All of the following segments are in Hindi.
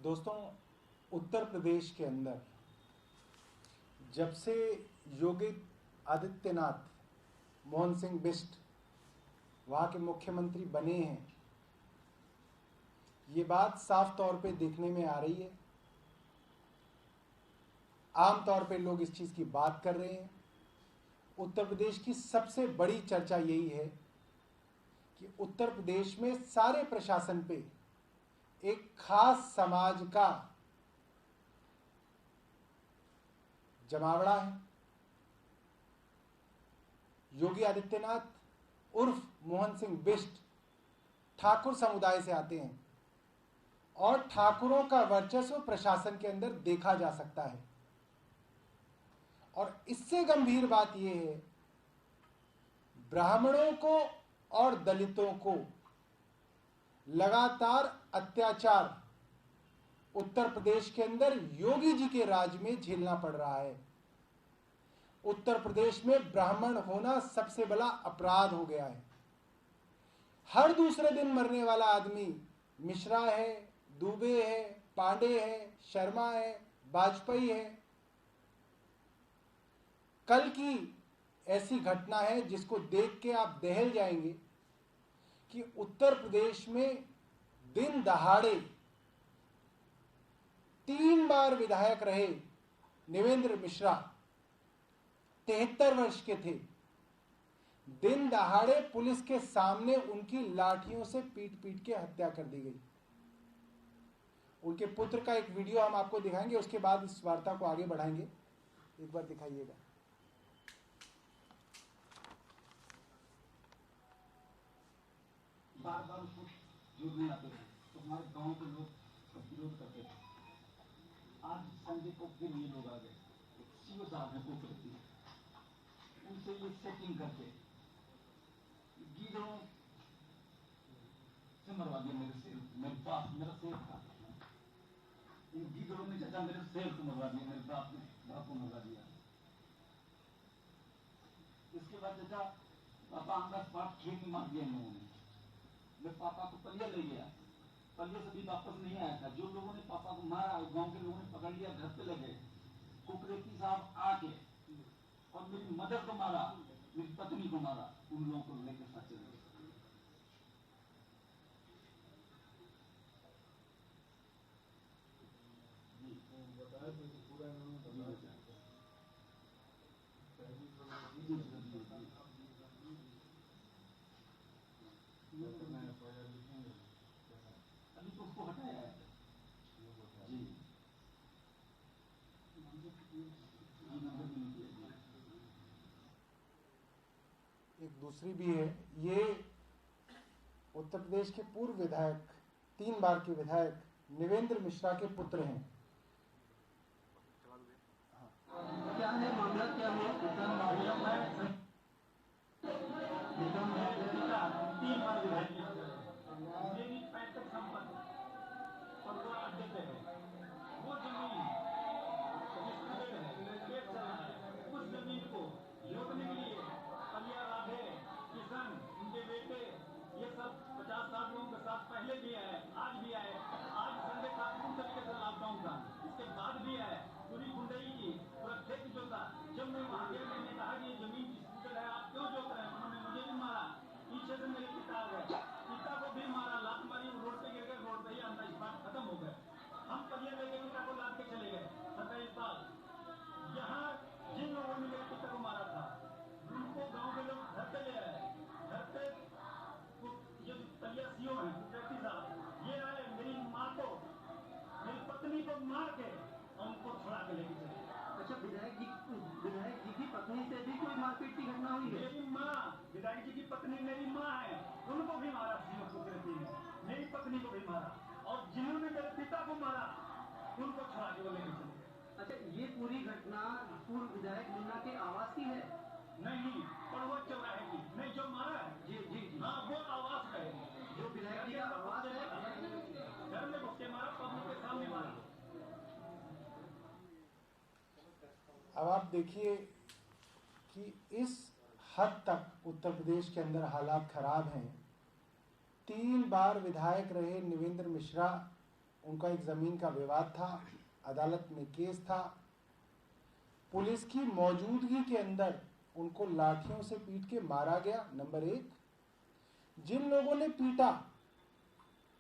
दोस्तों, उत्तर प्रदेश के अंदर जब से योगी आदित्यनाथ मोहन सिंह बिष्ट वहाँ के मुख्यमंत्री बने हैं, ये बात साफ तौर पे देखने में आ रही है। आम तौर पे लोग इस चीज़ की बात कर रहे हैं। उत्तर प्रदेश की सबसे बड़ी चर्चा यही है कि उत्तर प्रदेश में सारे प्रशासन पे एक खास समाज का जमावड़ा है। योगी आदित्यनाथ उर्फ मोहन सिंह बिष्ट ठाकुर समुदाय से आते हैं और ठाकुरों का वर्चस्व प्रशासन के अंदर देखा जा सकता है। और इससे गंभीर बात यह है, ब्राह्मणों को और दलितों को लगातार अत्याचार उत्तर प्रदेश के अंदर योगी जी के राज में झेलना पड़ रहा है। उत्तर प्रदेश में ब्राह्मण होना सबसे बड़ा अपराध हो गया है। हर दूसरे दिन मरने वाला आदमी मिश्रा है, दुबे है, पांडे है, शर्मा है, वाजपेयी है। कल की ऐसी घटना है जिसको देख के आप दहल जाएंगे कि उत्तर प्रदेश में दिन दहाड़े 3 बार विधायक रहे निवेंद्र मिश्रा, 73 वर्ष के थे। दिन दहाड़े पुलिस के सामने उनकी लाठियों से पीट पीट के हत्या कर दी गई। उनके पुत्र का एक वीडियो हम आपको दिखाएंगे, उसके बाद इस वार्ता को आगे बढ़ाएंगे। एक बार दिखाइएगा। बार बार उसको जुड़ने आते थे तो हमारे गांव के लोग विरोध करते थे। आज संजय को फिर ये लोग आ गए, सीओ साहब है कुकरती, उनसे ये सेटिंग करके गीदड़ों से मरवा दिया। मेरे बाप मेरा शेर था, इन गीदड़ों ने चाचा मेरे शेर को मरवा दिया, मेरे बाप को मरवा दिया। इसके बाद चाचा पापा अंदर पाप खेत में मार दिया इन लोगों ने। मैं पापा को पलिया ले गया, पलिया से भी वापस नहीं आया था। जो लोगों ने पापा को मारा, गांव के लोगों ने पकड़ लिया, घर पे ले गए। कुकरेती साहब आके और मेरी मदर को मारा, मेरी पत्नी को मारा, उन लोगों को लेकर साथ चले गए। अभी तो उसको हटाया है जी। एक दूसरी भी है, ये उत्तर प्रदेश के पूर्व विधायक, 3 बार के विधायक निवेंद्र मिश्रा के पुत्र हैं। क्या है मामला, क्या है? तीन बार विधायक मेरी 65 संपत्ति और वो अड्डे पे है। वो जमीन उस जमीन को जोतने के लिए पलिया राधे, किसान, उनके बेटे, ये सब 50-60 लोगों के साथ पहले भी है, आज भी है। आज संडे का पूर्ण तरीके से लॉकडाउन था, इसके बाद भी है। पूरी गुंडई की पूरा खेत जोता। जब मैं वहां गया, मैंने कहा कि ये जमीन डिस्प्यूटेड है, आप क्यों जोत रहे हैं? उन्होंने मुझे भी मारा, पीछे से मेरे पिता आ गए, पिता को भी मारा, लात मारी, रोड पे गिर गए, रोड पे ही अंदर इस बात खत्म हो गए। हम पलिया लेके पिता को लाद के चले गए 27 साल। यहाँ जिन लोगों ने मेरे पिता को मारा था, उनको गांव के लोग घर पे ले आए। घर पे ये पलिया सीओ है कुकरेती साहब, ये आए, मेरी माँ को, मेरी पत्नी को मार के और उनको छुड़ा के लेके चले। अच्छा, विधायक जी की पत्नी से भी कोई मारपीट की घटना हुई है? मेरी माँ, विधायक जी की पत्नी मेरी माँ है, उनको भी मारा सीओ कुकरेती ने, मेरी पत्नी को भी मारा, और जिन्होंने मेरे पिता को मारा उनको छुड़ा के वो लेके चले। अच्छा, ये पूरी घटना पूर्व विधायक मुन्ना के आवास की है? नहीं, पड़वा चौराहे की। नहीं, जो मारा है जी जी जी, हाँ, वो आवास है। जो विधायक जी का आवास है, घर में घुस के मारा, पब्लिक के सामने मारा। अब आप देखिए कि इस हद तक उत्तर प्रदेश के अंदर हालात खराब हैं। 3 बार विधायक रहे निवेंद्र मिश्रा, उनका एक ज़मीन का विवाद था, अदालत में केस था। पुलिस की मौजूदगी के अंदर उनको लाठियों से पीट के मारा गया। नंबर 1, जिन लोगों ने पीटा,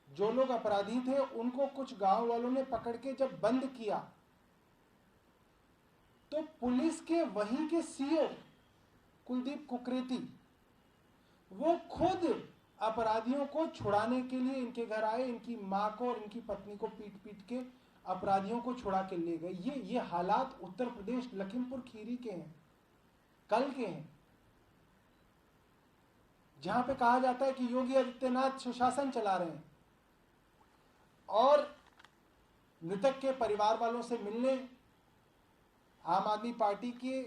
जो लोग अपराधी थे, उनको कुछ गांव वालों ने पकड़ के जब बंद किया तो पुलिस के वहीं के सीओ कुलदीप कुकरेती वो खुद अपराधियों को छुड़ाने के लिए इनके घर आए, इनकी मां को और इनकी पत्नी को पीट पीट के अपराधियों को छुड़ा के ले गए। ये हालात उत्तर प्रदेश लखीमपुर खीरी के हैं, कल के हैं, जहां पे कहा जाता है कि योगी आदित्यनाथ सुशासन चला रहे हैं। और मृतक के परिवार वालों से मिलने आम आदमी पार्टी के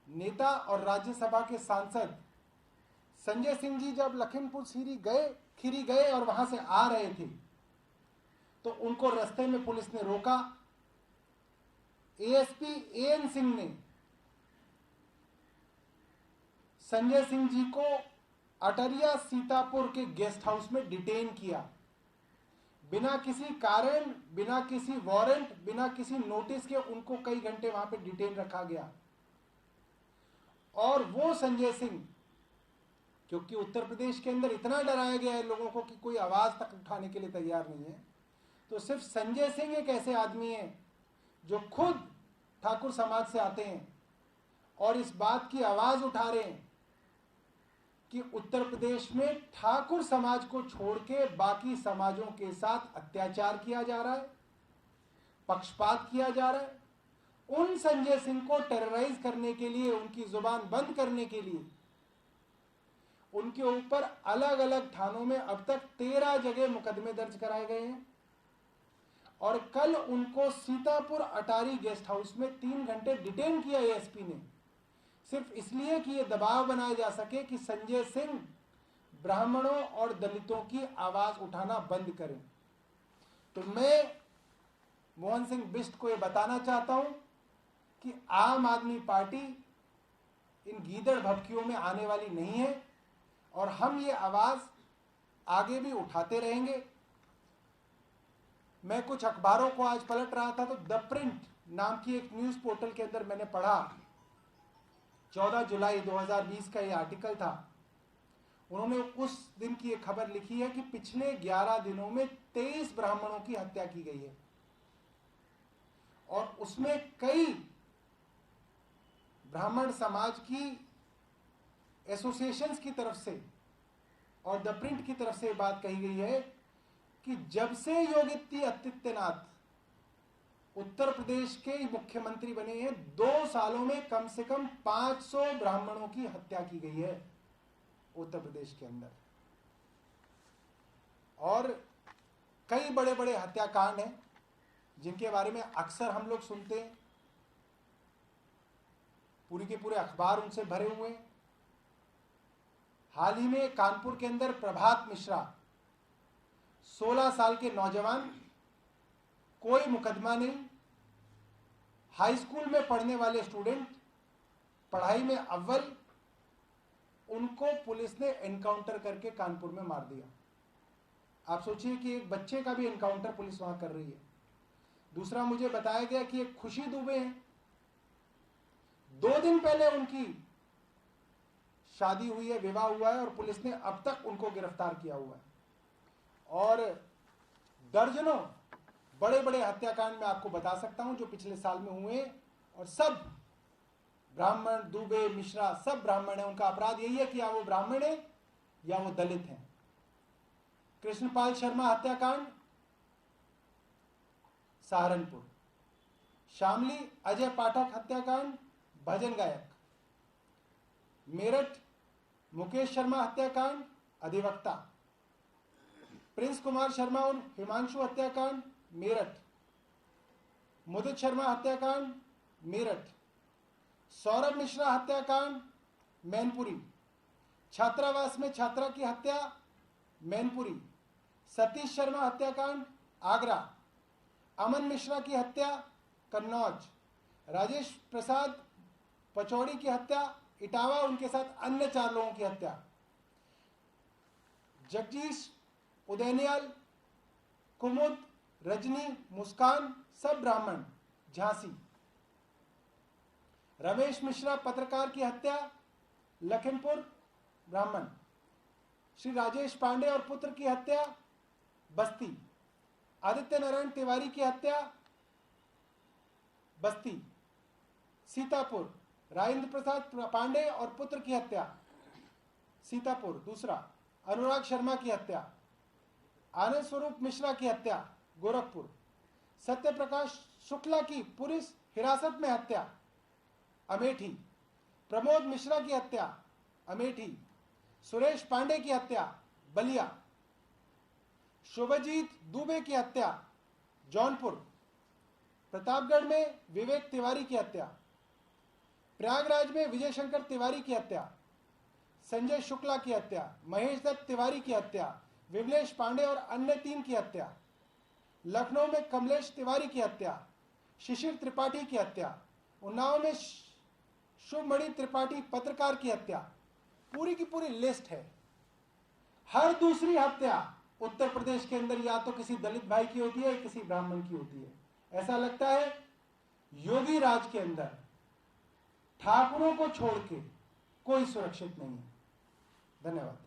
नेता और राज्यसभा के सांसद संजय सिंह जी जब लखीमपुर खीरी गए और वहां से आ रहे थे तो उनको रास्ते में पुलिस ने रोका। एएसपी एएन सिंह ने संजय सिंह जी को अटरिया सीतापुर के गेस्ट हाउस में डिटेन किया। बिना किसी कारण, बिना किसी वारंट, बिना किसी नोटिस के उनको कई घंटे वहां पे डिटेन रखा गया। और वो संजय सिंह, क्योंकि उत्तर प्रदेश के अंदर इतना डराया गया है लोगों को कि कोई आवाज तक उठाने के लिए तैयार नहीं है, तो सिर्फ संजय सिंह एक ऐसे आदमी है जो खुद ठाकुर समाज से आते हैं और इस बात की आवाज उठा रहे हैं कि उत्तर प्रदेश में ठाकुर समाज को छोड़ के बाकी समाजों के साथ अत्याचार किया जा रहा है, पक्षपात किया जा रहा है। उन संजय सिंह को टेरराइज करने के लिए, उनकी जुबान बंद करने के लिए उनके ऊपर अलग अलग थानों में अब तक 13 जगह मुकदमे दर्ज कराए गए हैं। और कल उनको सीतापुर अटारी गेस्ट हाउस में 3 घंटे डिटेन किया एएसपी ने, सिर्फ इसलिए कि यह दबाव बनाया जा सके कि संजय सिंह ब्राह्मणों और दलितों की आवाज उठाना बंद करें। तो मैं मोहन सिंह बिष्ट को यह बताना चाहता हूं कि आम आदमी पार्टी इन गीदड़ भभकियों में आने वाली नहीं है और हम ये आवाज आगे भी उठाते रहेंगे। मैं कुछ अखबारों को आज पलट रहा था तो द प्रिंट नाम की एक न्यूज पोर्टल के अंदर मैंने पढ़ा, 14 जुलाई 2020 का ये आर्टिकल था। उन्होंने उस दिन की एक खबर लिखी है कि पिछले 11 दिनों में 23 ब्राह्मणों की हत्या की गई है और उसमें कई ब्राह्मण समाज की एसोसिएशंस की तरफ से और द प्रिंट की तरफ से बात कही गई है कि जब से योगी आदित्यनाथ उत्तर प्रदेश के मुख्यमंत्री बने हैं, 2 सालों में कम से कम 500 ब्राह्मणों की हत्या की गई है उत्तर प्रदेश के अंदर। और कई बड़े बड़े हत्याकांड हैं जिनके बारे में अक्सर हम लोग सुनते हैं, पूरी के पूरे अखबार उनसे भरे हुए हैं। हाल ही में कानपुर के अंदर प्रभात मिश्रा, 16 साल के नौजवान, कोई मुकदमा नहीं, हाई स्कूल में पढ़ने वाले स्टूडेंट, पढ़ाई में अव्वल, उनको पुलिस ने एनकाउंटर करके कानपुर में मार दिया। आप सोचिए कि एक बच्चे का भी एनकाउंटर पुलिस वहां कर रही है। दूसरा, मुझे बताया गया कि एक खुशी दुबे हैं, 2 दिन पहले उनकी शादी हुई है, विवाह हुआ है और पुलिस ने अब तक उनको गिरफ्तार किया हुआ है। और दर्जनों बड़े बड़े हत्याकांड मैं आपको बता सकता हूं जो पिछले साल में हुए, और सब ब्राह्मण, दुबे, मिश्रा सब ब्राह्मण है। उनका अपराध यही है कि या वो ब्राह्मण है या वो दलित हैं। कृष्णपाल शर्मा हत्याकांड सहारनपुर, शामली अजय पाठक हत्याकांड भजन गायक, मेरठ मुकेश शर्मा हत्याकांड अधिवक्ता, प्रिंस कुमार शर्मा और हिमांशु हत्याकांड मेरठ, मुदित शर्मा हत्याकांड मेरठ, सौरभ मिश्रा हत्याकांड मैनपुरी, छात्रावास में छात्रा की हत्या मैनपुरी, सतीश शर्मा हत्याकांड आगरा, अमन मिश्रा की हत्या कन्नौज, राजेश प्रसाद पचौड़ी की हत्या इटावा, उनके साथ अन्य 4 लोगों की हत्या, जगदीश उदयनियाल, कुमुद रजनी, मुस्कान सब ब्राह्मण, झांसी। रमेश मिश्रा पत्रकार की हत्या, लखीमपुर, ब्राह्मण। श्री राजेश पांडे और पुत्र की हत्या, बस्ती। आदित्य नारायण तिवारी की हत्या, बस्ती। सीतापुर, राजेंद्र प्रसाद पांडे और पुत्र की हत्या, सीतापुर, दूसरा। अनुराग शर्मा की हत्या। आनंद स्वरूप मिश्रा की हत्या, गोरखपुर। सत्य प्रकाश शुक्ला की पुलिस हिरासत में हत्या, अमेठी। प्रमोद मिश्रा की हत्या, अमेठी। सुरेश पांडे की हत्या, बलिया। शुभजीत दुबे की हत्या, जौनपुर। प्रतापगढ़ में विवेक तिवारी की हत्या। प्रयागराज में विजय शंकर तिवारी की हत्या। संजय शुक्ला की हत्या। महेश दत्त तिवारी की हत्या। विमलेश पांडे और अन्य 3 की हत्या। लखनऊ में कमलेश तिवारी की हत्या। शिशिर त्रिपाठी की हत्या। उन्नाव में शुभमणि त्रिपाठी पत्रकार की हत्या। पूरी की पूरी लिस्ट है। हर दूसरी हत्या उत्तर प्रदेश के अंदर या तो किसी दलित भाई की होती है, किसी ब्राह्मण की होती है। ऐसा लगता है योगी राज के अंदर ठाकुरों को छोड़ के कोई सुरक्षित नहीं है। धन्यवाद।